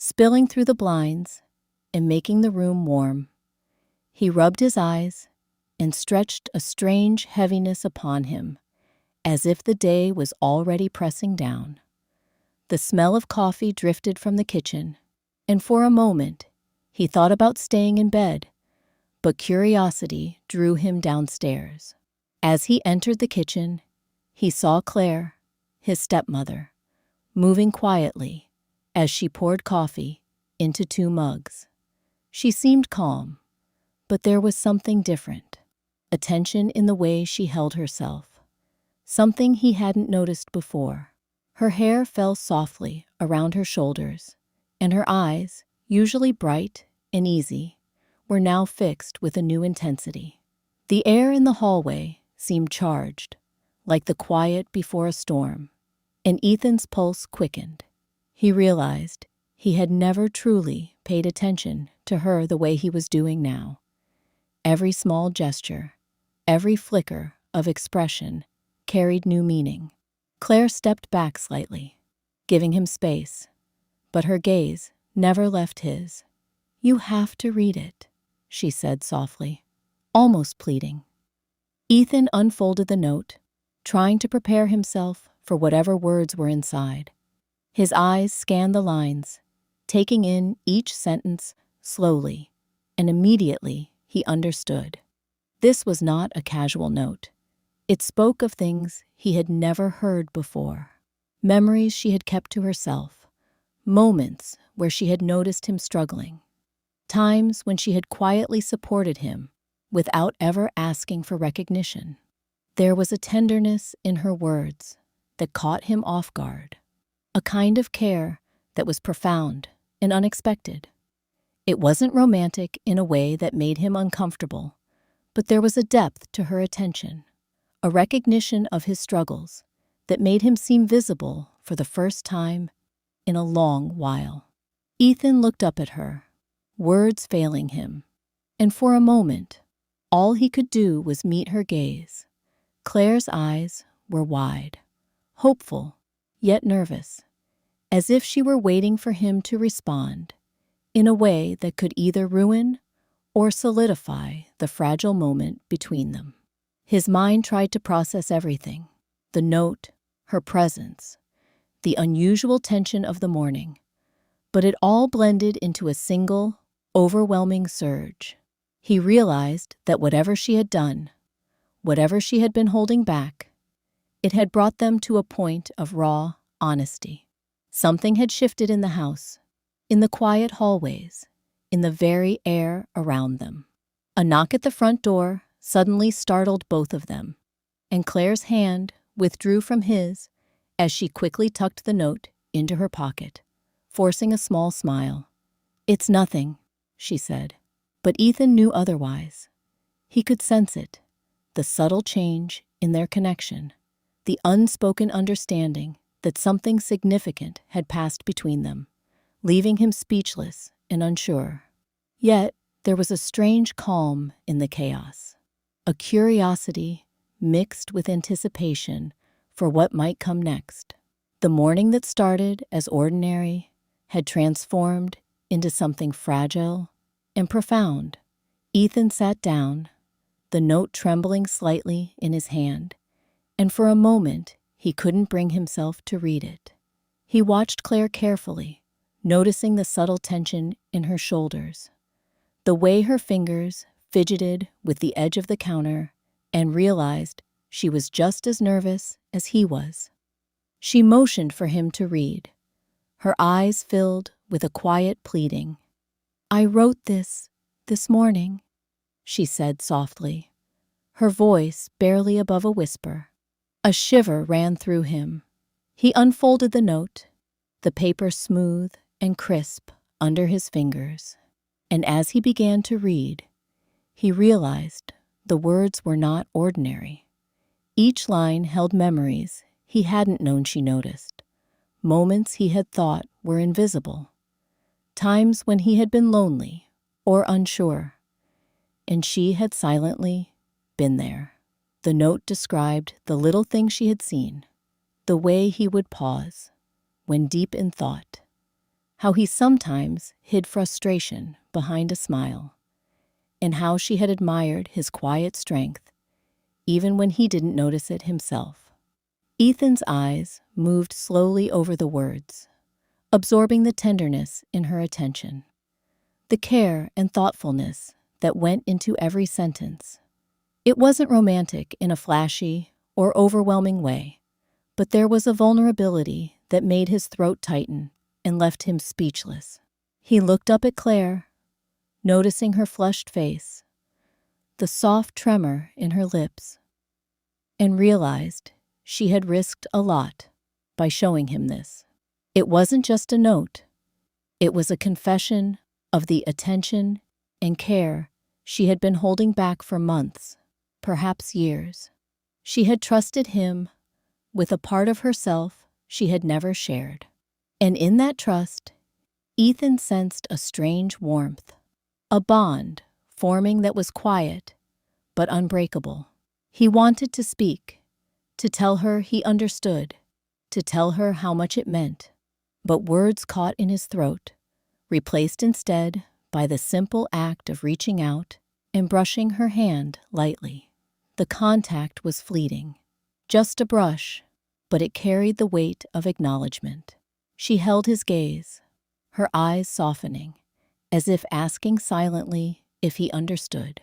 spilling through the blinds and making the room warm. He rubbed his eyes and stretched a strange heaviness upon him, as if the day was already pressing down. The smell of coffee drifted from the kitchen, and for a moment he thought about staying in bed, but curiosity drew him downstairs. As he entered the kitchen, he saw Claire, his stepmother, moving quietly as she poured coffee into 2 mugs. She seemed calm, but there was something different, a tension in the way she held herself, something he hadn't noticed before. Her hair fell softly around her shoulders, and her eyes, usually bright and easy, were now fixed with a new intensity. The air in the hallway seemed charged, like the quiet before a storm, and Ethan's pulse quickened. He realized he had never truly paid attention to her the way he was doing now. Every small gesture, every flicker of expression carried new meaning. Claire stepped back slightly, giving him space, but her gaze never left his. "You have to read it," she said softly, almost pleading. Ethan unfolded the note, trying to prepare himself for whatever words were inside. His eyes scanned the lines, taking in each sentence slowly, and immediately he understood. This was not a casual note. It spoke of things he had never heard before, memories she had kept to herself, moments where she had noticed him struggling, times when she had quietly supported him without ever asking for recognition. There was a tenderness in her words that caught him off guard, a kind of care that was profound and unexpected. It wasn't romantic in a way that made him uncomfortable, but there was a depth to her attention, a recognition of his struggles that made him seem visible for the first time in a long while. Ethan looked up at her, words failing him, and for a moment, all he could do was meet her gaze. Claire's eyes were wide, hopeful, yet nervous, as if she were waiting for him to respond in a way that could either ruin or solidify the fragile moment between them. His mind tried to process everything: the note, her presence, the unusual tension of the morning, but it all blended into a single, overwhelming surge. He realized that whatever she had done, whatever she had been holding back, it had brought them to a point of raw honesty. Something had shifted in the house, in the quiet hallways, in the very air around them. A knock at the front door suddenly startled both of them, and Claire's hand withdrew from his as she quickly tucked the note into her pocket, forcing a small smile. "It's nothing," she said, but Ethan knew otherwise. He could sense it, the subtle change in their connection, the unspoken understanding that something significant had passed between them, leaving him speechless and unsure. Yet there was a strange calm in the chaos, a curiosity mixed with anticipation for what might come next. The morning that started as ordinary had transformed into something fragile and profound. Ethan sat down, the note trembling slightly in his hand, and for a moment he couldn't bring himself to read it. He watched Claire carefully, noticing the subtle tension in her shoulders, the way her fingers fidgeted with the edge of the counter, and realized she was just as nervous as he was. She motioned for him to read, her eyes filled with a quiet pleading. "I wrote this morning," she said softly, her voice barely above a whisper. A shiver ran through him. He unfolded the note, the paper smooth and crisp under his fingers, and as he began to read, he realized the words were not ordinary. Each line held memories he hadn't known she noticed, moments he had thought were invisible, times when he had been lonely or unsure, and she had silently been there. The note described the little things she had seen, the way he would pause when deep in thought, how he sometimes hid frustration behind a smile, and how she had admired his quiet strength, even when he didn't notice it himself. Ethan's eyes moved slowly over the words, absorbing the tenderness in her attention, the care and thoughtfulness that went into every sentence. It wasn't romantic in a flashy or overwhelming way, but there was a vulnerability that made his throat tighten and left him speechless. He looked up at Claire, noticing her flushed face, the soft tremor in her lips, and realized she had risked a lot by showing him this. It wasn't just a note. It was a confession of the attention and care she had been holding back for months, perhaps years. She had trusted him with a part of herself she had never shared. And in that trust, Ethan sensed a strange warmth, a bond forming that was quiet but unbreakable. He wanted to speak, to tell her he understood, to tell her how much it meant, but words caught in his throat, replaced instead by the simple act of reaching out and brushing her hand lightly. The contact was fleeting, just a brush, but it carried the weight of acknowledgement. She held his gaze, her eyes softening, as if asking silently if he understood.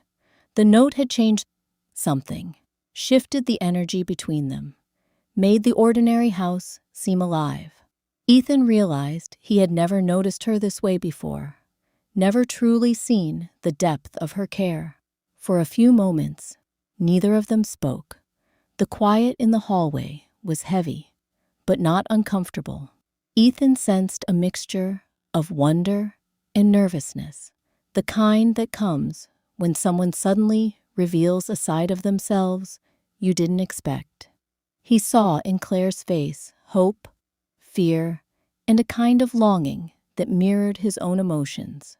The note had changed something, shifted the energy between them, made the ordinary house seem alive. Ethan realized he had never noticed her this way before, never truly seen the depth of her care. For a few moments, neither of them spoke. The quiet in the hallway was heavy, but not uncomfortable. Ethan sensed a mixture of wonder and nervousness, the kind that comes when someone suddenly reveals a side of themselves you didn't expect. He saw in Claire's face hope, fear, and a kind of longing that mirrored his own emotions,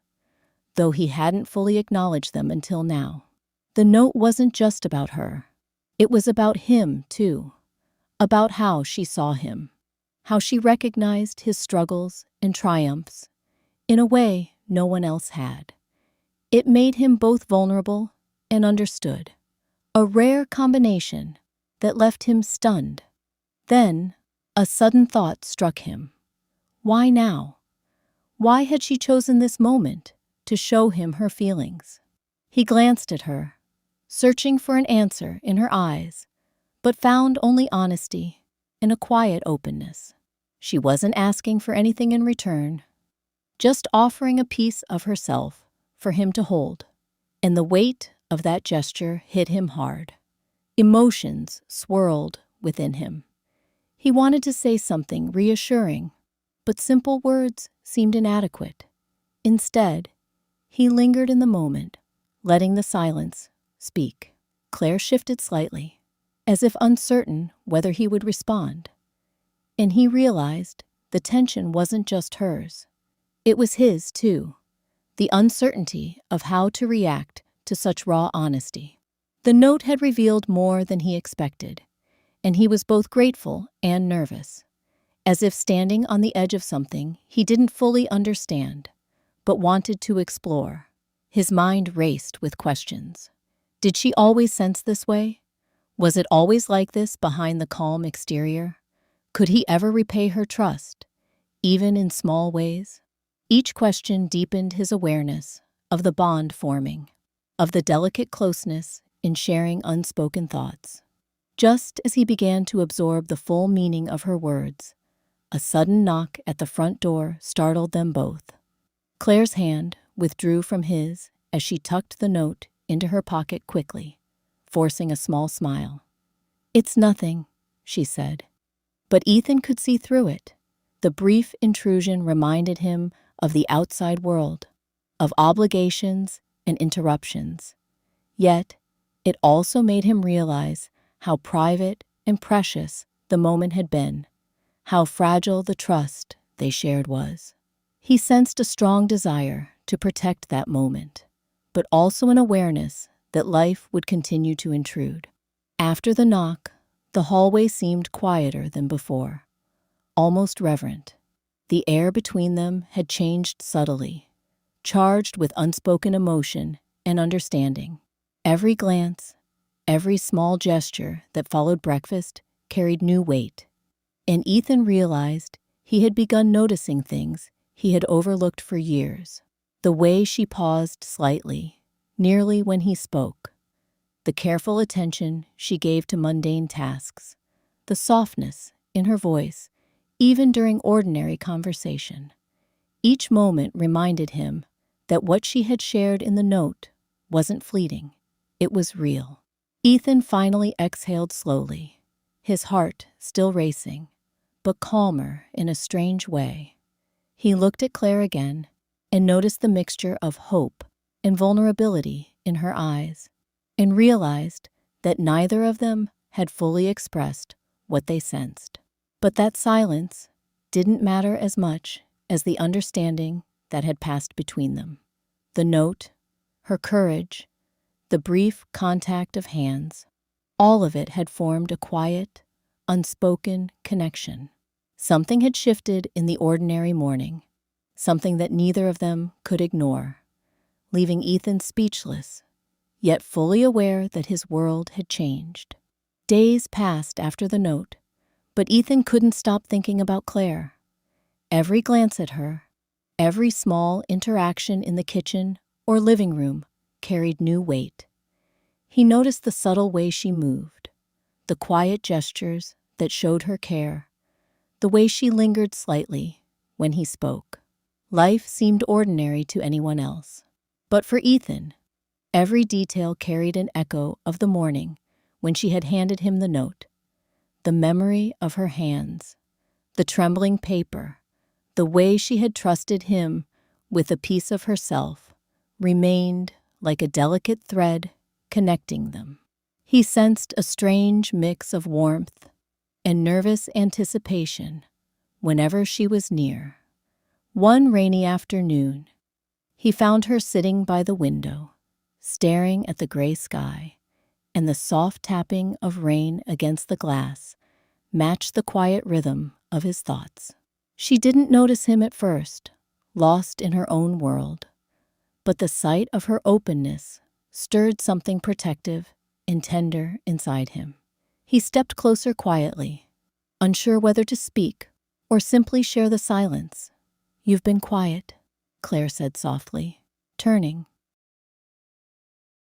though he hadn't fully acknowledged them until now. The note wasn't just about her. It was about him, too, about how she saw him, how she recognized his struggles and triumphs in a way no one else had. It made him both vulnerable and understood, a rare combination that left him stunned. Then, a sudden thought struck him. Why now? Why had she chosen this moment to show him her feelings? He glanced at her, searching for an answer in her eyes, but found only honesty and a quiet openness. She wasn't asking for anything in return, just offering a piece of herself for him to hold. And the weight of that gesture hit him hard. Emotions swirled within him. He wanted to say something reassuring, but simple words seemed inadequate. Instead, he lingered in the moment, letting the silence speak. Claire shifted slightly, as if uncertain whether he would respond. And he realized the tension wasn't just hers. It was his, too, the uncertainty of how to react to such raw honesty. The note had revealed more than he expected, and he was both grateful and nervous, as if standing on the edge of something he didn't fully understand, but wanted to explore. His mind raced with questions. Did she always sense this way? Was it always like this behind the calm exterior? Could he ever repay her trust, even in small ways? Each question deepened his awareness of the bond forming, of the delicate closeness in sharing unspoken thoughts. Just as he began to absorb the full meaning of her words, a sudden knock at the front door startled them both. Claire's hand withdrew from his as she tucked the note into her pocket quickly, forcing a small smile. "It's nothing," she said. But Ethan could see through it. The brief intrusion reminded him of the outside world, of obligations and interruptions. Yet, it also made him realize how private and precious the moment had been, how fragile the trust they shared was. He sensed a strong desire to protect that moment, but also an awareness that life would continue to intrude. After the knock, the hallway seemed quieter than before, almost reverent. The air between them had changed subtly, charged with unspoken emotion and understanding. Every glance, every small gesture that followed breakfast carried new weight, and Ethan realized he had begun noticing things he had overlooked for years. The way she paused slightly, nearly when he spoke, the careful attention she gave to mundane tasks, the softness in her voice, even during ordinary conversation. Each moment reminded him that what she had shared in the note wasn't fleeting, it was real. Ethan finally exhaled slowly, his heart still racing, but calmer in a strange way. He looked at Claire again and noticed the mixture of hope and vulnerability in her eyes, and realized that neither of them had fully expressed what they sensed. But that silence didn't matter as much as the understanding that had passed between them. The note, her courage, the brief contact of hands, all of it had formed a quiet, unspoken connection. Something had shifted in the ordinary morning, something that neither of them could ignore, leaving Ethan speechless, yet fully aware that his world had changed. Days passed after the note, but Ethan couldn't stop thinking about Claire. Every glance at her, every small interaction in the kitchen or living room carried new weight. He noticed the subtle way she moved, the quiet gestures that showed her care, the way she lingered slightly when he spoke. Life seemed ordinary to anyone else, but for Ethan, every detail carried an echo of the morning when she had handed him the note. The memory of her hands, the trembling paper, the way she had trusted him with a piece of herself remained like a delicate thread connecting them. He sensed a strange mix of warmth and nervous anticipation whenever she was near. One rainy afternoon, he found her sitting by the window, staring at the gray sky, and the soft tapping of rain against the glass matched the quiet rhythm of his thoughts. She didn't notice him at first, lost in her own world, but the sight of her openness stirred something protective and tender inside him. He stepped closer quietly, unsure whether to speak or simply share the silence. "You've been quiet," Claire said softly, turning